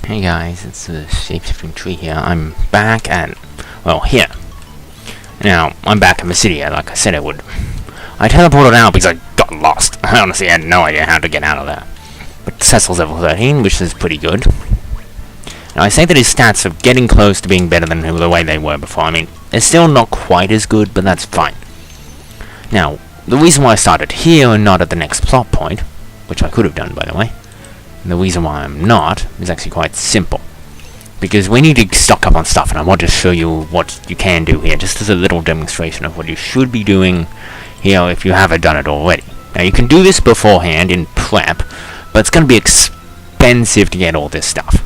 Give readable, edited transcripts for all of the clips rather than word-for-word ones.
Hey guys, it's the Shapeshifting Tree here. I'm back at, well, here. Now, I'm back at Mysidia, like I said I would. I teleported out because I got lost. I honestly had no idea how to get out of there. But Cecil's level 13, which is pretty good. Now, I say that his stats are getting close to being better than the way they were before. I mean, it's still not quite as good, but that's fine. Now, the reason why I started here and not at the next plot point, which I could have done, by the way, and the reason why I'm not is actually quite simple. Because we need to stock up on stuff, and I want to show you what you can do here, just as a little demonstration of what you should be doing here if you haven't done it already. Now, you can do this beforehand in prep, but it's going to be expensive to get all this stuff.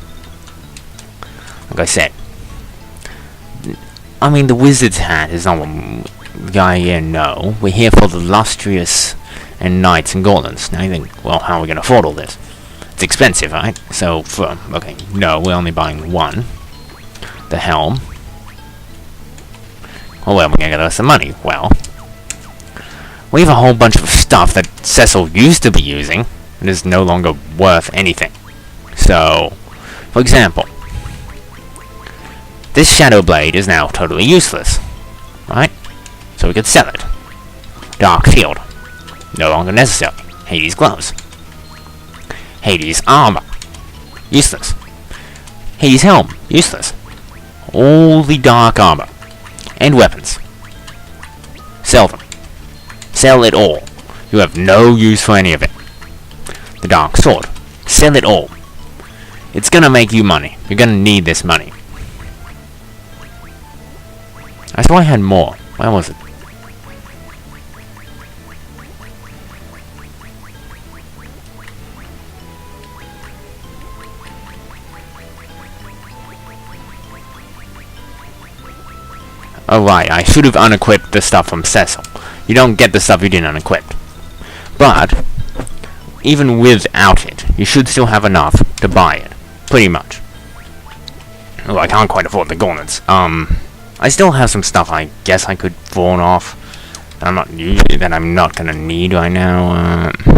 Like I said, I mean, the wizard's hat is not what the guy here, no. We're here for the lustrous and knights and golems. Now you think, well, how are we going to afford all this? It's expensive, right? So, okay, no, we're only buying one. The helm. Oh, well, we're going to get us some money. Well, we have a whole bunch of stuff that Cecil used to be using and is no longer worth anything. So, for example, this Shadow Blade is now totally useless, right? So we could sell it. Dark Shield, no longer necessary. Hades Gloves. Hades Armor, useless. Hades Helm, useless. All the Dark Armor and weapons. Sell them. Sell it all. You have no use for any of it. The Dark Sword, sell it all. It's gonna make you money. You're gonna need this money. I thought I had more. Where was it? Oh right, I should have unequipped the stuff from Cecil. You don't get the stuff you didn't unequip. But, even without it, you should still have enough to buy it. Pretty much. Oh, I can't quite afford the gauntlets. I still have some stuff I guess I could pawn off. That I'm not gonna need right now. You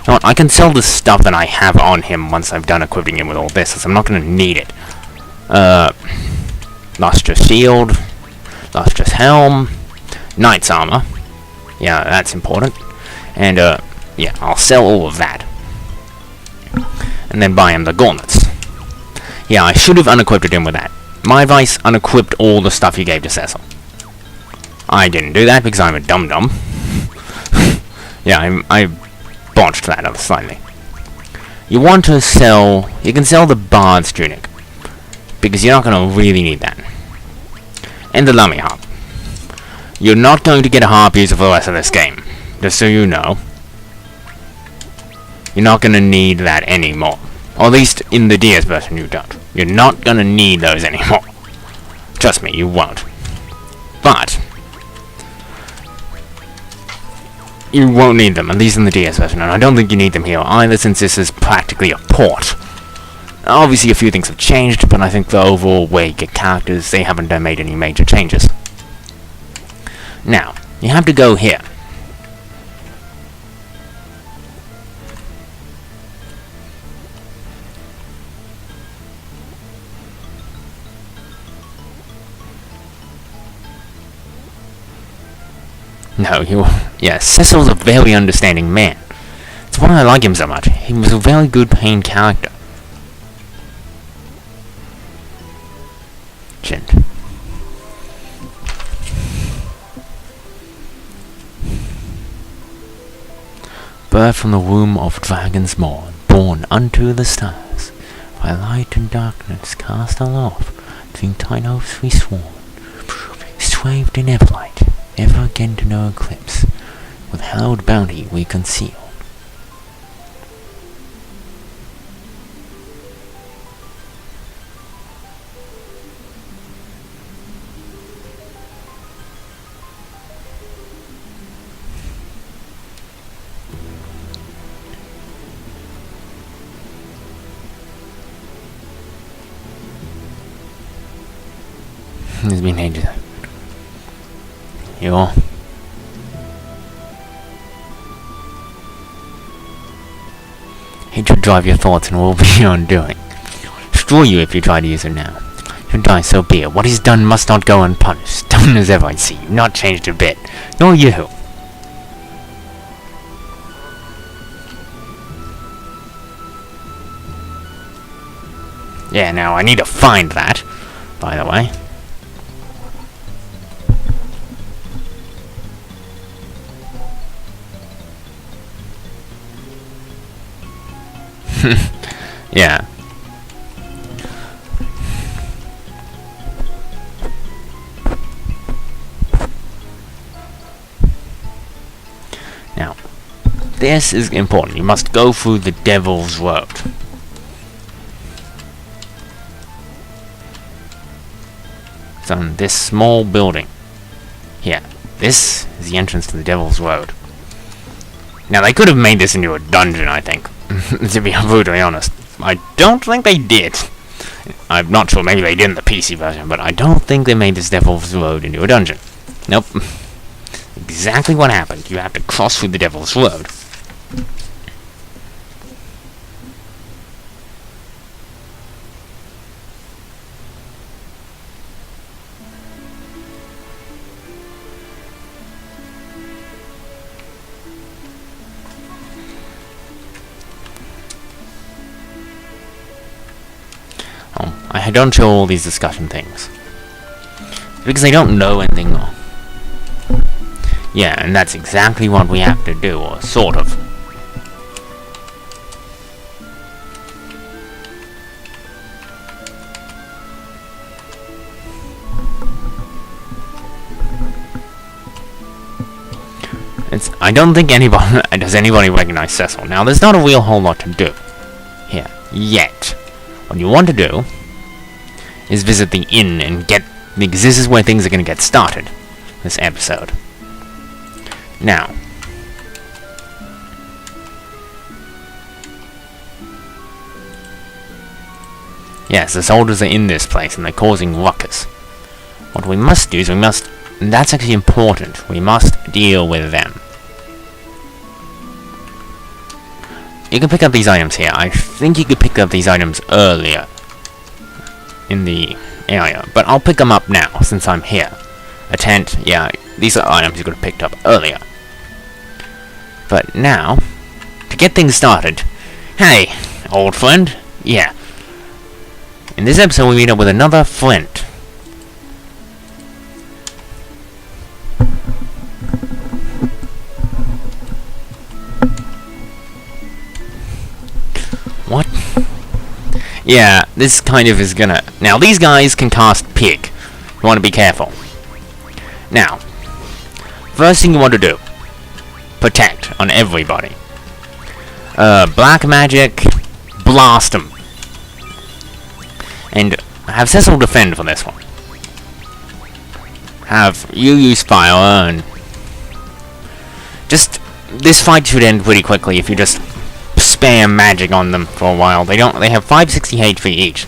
know what, I can sell the stuff that I have on him once I've done equipping him with all this, since I'm not gonna need it. Lustrous Shield, Lustrous Helm, Knight's Armor. Yeah, that's important. And, yeah, I'll sell all of that. And then buy him the gauntlets. Yeah, I should have unequipped him with that. My advice, unequipped all the stuff you gave to Cecil. I didn't do that because I'm a dum-dum. Yeah, I botched that up slightly. You want to sell... You can sell the Bard's Tunic, because you're not going to really need that. And the Lummy Harp. You're not going to get a harp user for the rest of this game. Just so you know. You're not going to need that anymore. Or at least in the DS version you don't. You're not going to need those anymore. Trust me, you won't. But you won't need them, at least in the DS version. And I don't think you need them here either, since this is practically a port. Obviously, a few things have changed, but I think the overall way you get characters, they haven't made any major changes. Now, you have to go here. No, yeah, Cecil's a very understanding man. That's why I like him so much. He was a very good paying character. Birth from the womb of dragon's morn, born unto the stars, by light and darkness cast aloft, between tine oaths we sworn, swathed in everlight, ever again to no eclipse, with hallowed bounty we conceal. It's been ages. You Hatred drive your thoughts and will be your undoing. Destroy you if you try to use it now. If you die, so be it. What is done must not go unpunished. Stubborn as ever, I see you. Not changed a bit. Nor you. Yeah, now I need to find that, by the way. Yeah. Now, this is important. You must go through the Devil's Road. It's on this small building. Here. This is the entrance to the Devil's Road. Now, they could have made this into a dungeon, I think. To be brutally honest. I don't think they did. I'm not sure, maybe they did in the PC version, but I don't think they made this Devil's Road into a dungeon. Nope. Exactly what happened. You have to cross through the Devil's Road. I don't show all these discussion things because I don't know anything more. Yeah, and that's exactly what we have to do, or sort of. I don't think does anybody recognize Cecil. Now, there's not a real whole lot to do here yet. What you want to do is visit the inn and get, because this is where things are going to get started this episode. Now, yes, the soldiers are in this place and they're causing ruckus. What we must do is and that's actually important, we must deal with them. You can pick up these items here. I think you could pick up these items earlier in the area, but I'll pick them up now since I'm here. A tent, yeah, these are items you could have picked up earlier. But now, to get things started, hey, old friend, yeah. In this episode we meet up with another Flint. What? Yeah, this kind of is gonna... Now, these guys can cast Pig. You want to be careful. Now, first thing you want to do, protect on everybody. Black magic, blast them. And have Cecil defend for this one. Have you use fire and... Just, this fight should end pretty quickly if you just spam magic on them for a while. They have 560 HP each.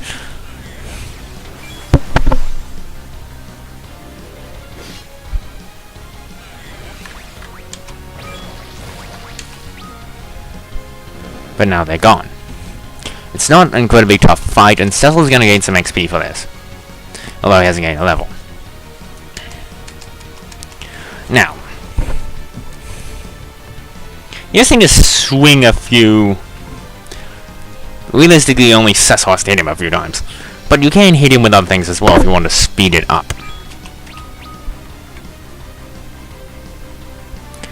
But now they're gone. It's not an incredibly tough fight, and Cecil's gonna gain some XP for this. Although he hasn't gained a level. Now, you just need to swing a few... Realistically, only Cecil has to hit him a few times. But you can hit him with other things as well if you want to speed it up.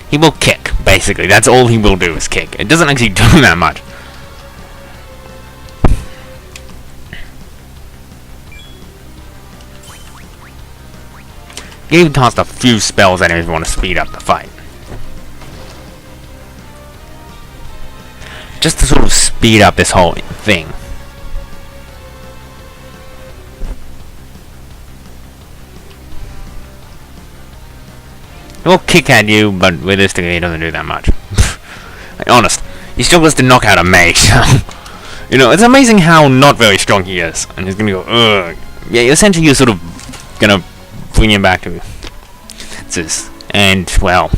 He will kick, basically. That's all he will do, is kick. It doesn't actually do that much. You can cast a few spells at him if you want to speed up the fight. Just to sort of speed up this whole thing. He'll kick at you, but realistically he doesn't do that much. Honest, he struggles to knock out a mage, so... You know, it's amazing how not very strong he is. And he's gonna go, ugh. Yeah, essentially you're sort of gonna bring him back to... this. And, well...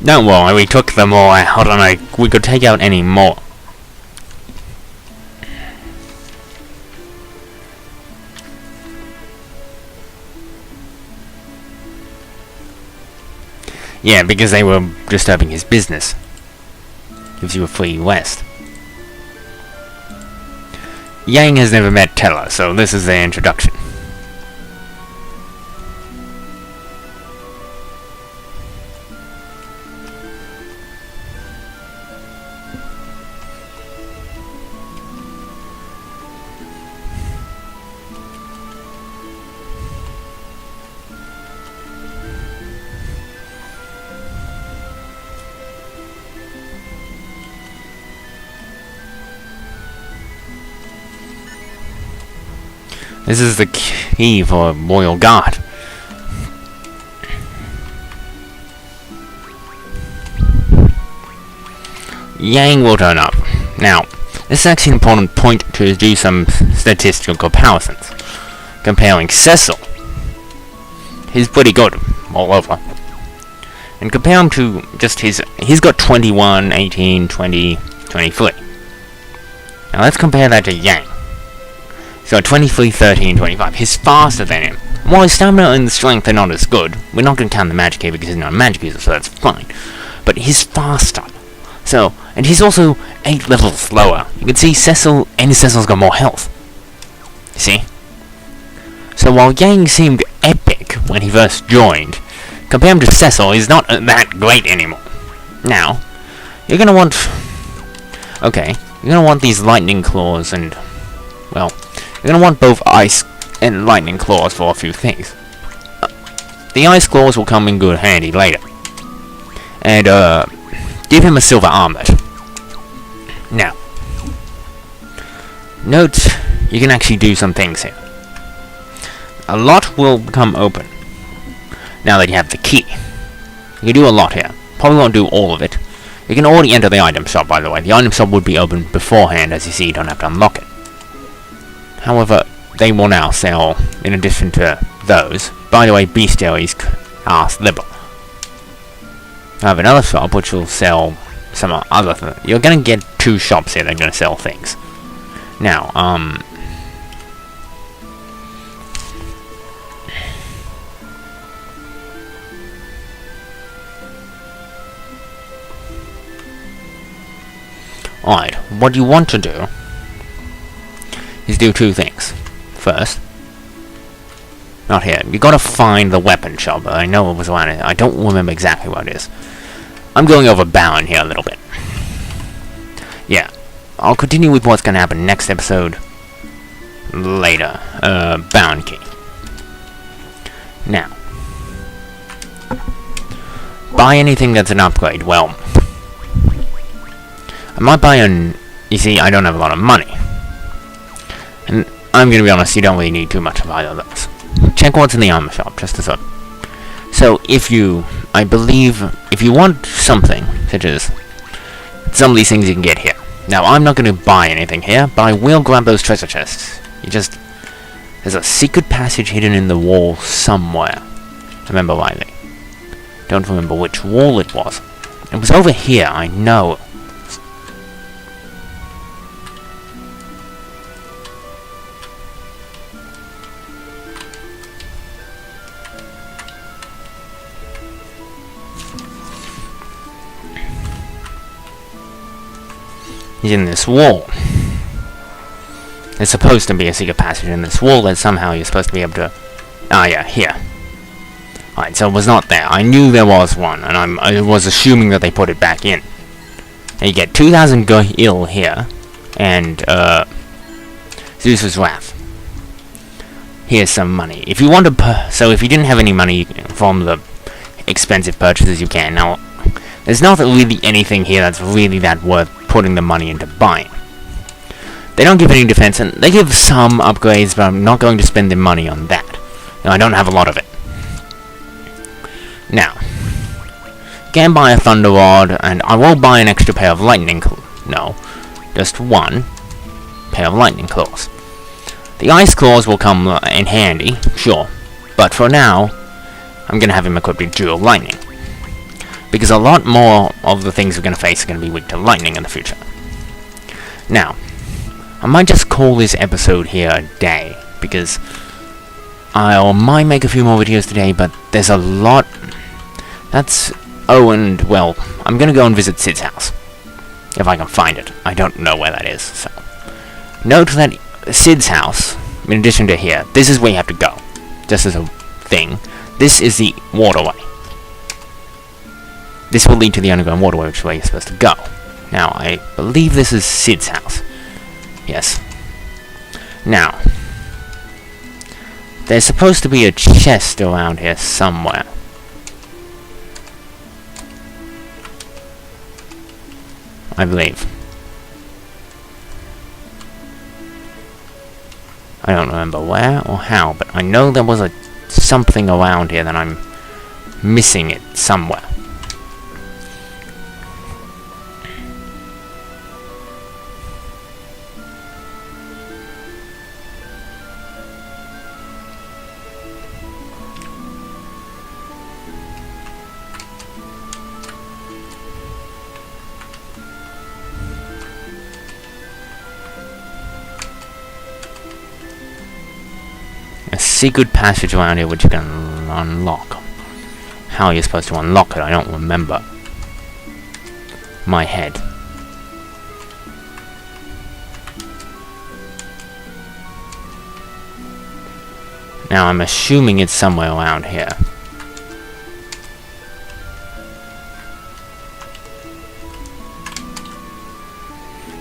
Don't worry, we took them all out, and we could take out any more. Yeah, because they were disturbing his business. Gives you a free west. Yang has never met Teller, so this is their introduction. This is the key for Royal Guard. Yang will turn up. Now, this is actually an important point to do some statistical comparisons. Comparing Cecil. He's pretty good, all over. And compare him to just he's got 21, 18, 20, 23. Now let's compare that to Yang. So 23, 13, 25. He's faster than him. While his stamina and strength are not as good, we're not going to count the magic here because he's not a magic user, so that's fine. But he's faster. So, and he's also 8 levels lower. You can see Cecil's got more health. See? So while Yang seemed epic when he first joined, compare him to Cecil, he's not that great anymore. Now, you're going to want... Okay, you're going to want these lightning claws and... Well... You're going to want both ice and lightning claws for a few things. The ice claws will come in good handy later. And, give him a silver armlet. Now, note, you can actually do some things here. A lot will become open. Now that you have the key. You can do a lot here. Probably won't do all of it. You can already enter the item shop, by the way. The item shop would be open beforehand, as you see, you don't have to unlock it. However, they will now sell, in addition to those, by the way, bestiaries are liberal. I have another shop which will sell some other things. You're going to get 2 shops here that are going to sell things. Now, alright, what you want to do is do 2 things. First, not here. You gotta find the weapon shop. I know it was around it. I don't remember exactly what it is. I'm going over Baron here a little bit. Yeah, I'll continue with what's gonna happen next episode later. Baron key. Now, buy anything that's an upgrade. Well, I might buy an... You see, I don't have a lot of money. And I'm going to be honest, you don't really need too much of either of those. Check what's in the armor shop, just as a... So, I believe, if you want something, such as some of these things you can get here. Now, I'm not going to buy anything here, but I will grab those treasure chests. There's a secret passage hidden in the wall somewhere. Remember rightly. Don't remember which wall it was. It was over here, I know. He's in this wall. There's supposed to be a secret passage in this wall that somehow you're supposed to be able to... Ah, yeah, here. Alright, so it was not there. I knew there was one, and I was assuming that they put it back in. And you get 2,000 gil here, and, Zeus's Wrath. Here's some money. If you want to... So if you didn't have any money from the expensive purchases, you can. Now, there's not really anything here that's really that worth putting the money into buying. They don't give any defense, and they give some upgrades, but I'm not going to spend the money on that. Now, I don't have a lot of it. Now, can buy a Thunder Rod, and I will buy an extra pair of lightning no, just 1 pair of lightning claws. The ice claws will come in handy, sure, but for now, I'm going to have him equipped with dual lightning. because a lot more of the things we're going to face are going to be weak to lightning in the future. Now, I might just call this episode here a day, because I might make a few more videos today, but there's a lot. Oh, and, well, I'm going to go and visit Sid's house, if I can find it. I don't know where that is, so. Note that Sid's house, in addition to here, this is where you have to go, just as a thing. This is the waterway. This will lead to the underground waterway, which is where you're supposed to go. Now, I believe this is Sid's house. Yes. Now, there's supposed to be a chest around here somewhere. I believe. I don't remember where or how, but I know there was something around here that I'm missing it somewhere. A secret passage around here which you can unlock. How you're supposed to unlock it, I don't remember. My head. Now I'm assuming it's somewhere around here.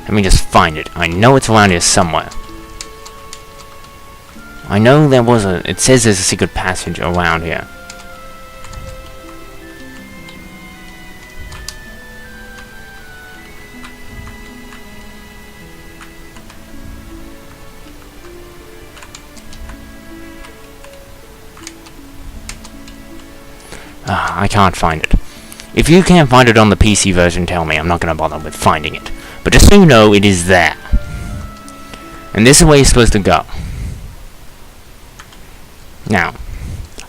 Let me just find it. I know it's around here somewhere. I know there was it says there's a secret passage around here. I can't find it. If you can't find it on the PC version, tell me. I'm not going to bother with finding it. But just so you know, it is there. And this is where you're supposed to go. Now,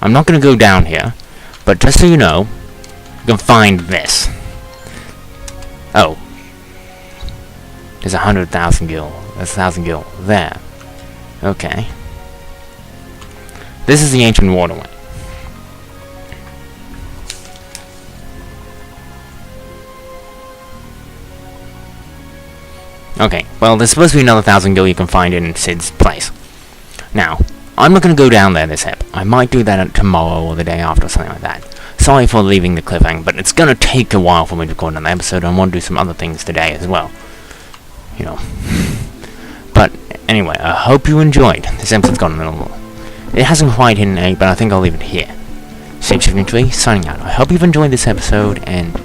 I'm not going to go down here, but just so you know, you can find this. Oh. There's 100,000 gil. There's 1,000 gil there. Okay. This is the ancient waterway. Okay, well, there's supposed to be another 1,000 gil you can find in Sid's place. Now, I'm not going to go down there this ep. I might do that tomorrow or the day after, or something like that. Sorry for leaving the cliffhanger, but it's going to take a while for me to record another episode. I want to do some other things today as well. You know. But, anyway, I hope you enjoyed. This episode's gone a little... It hasn't quite hit an 8, but I think I'll leave it here. Shapeshifting Tree, signing out. I hope you've enjoyed this episode, and...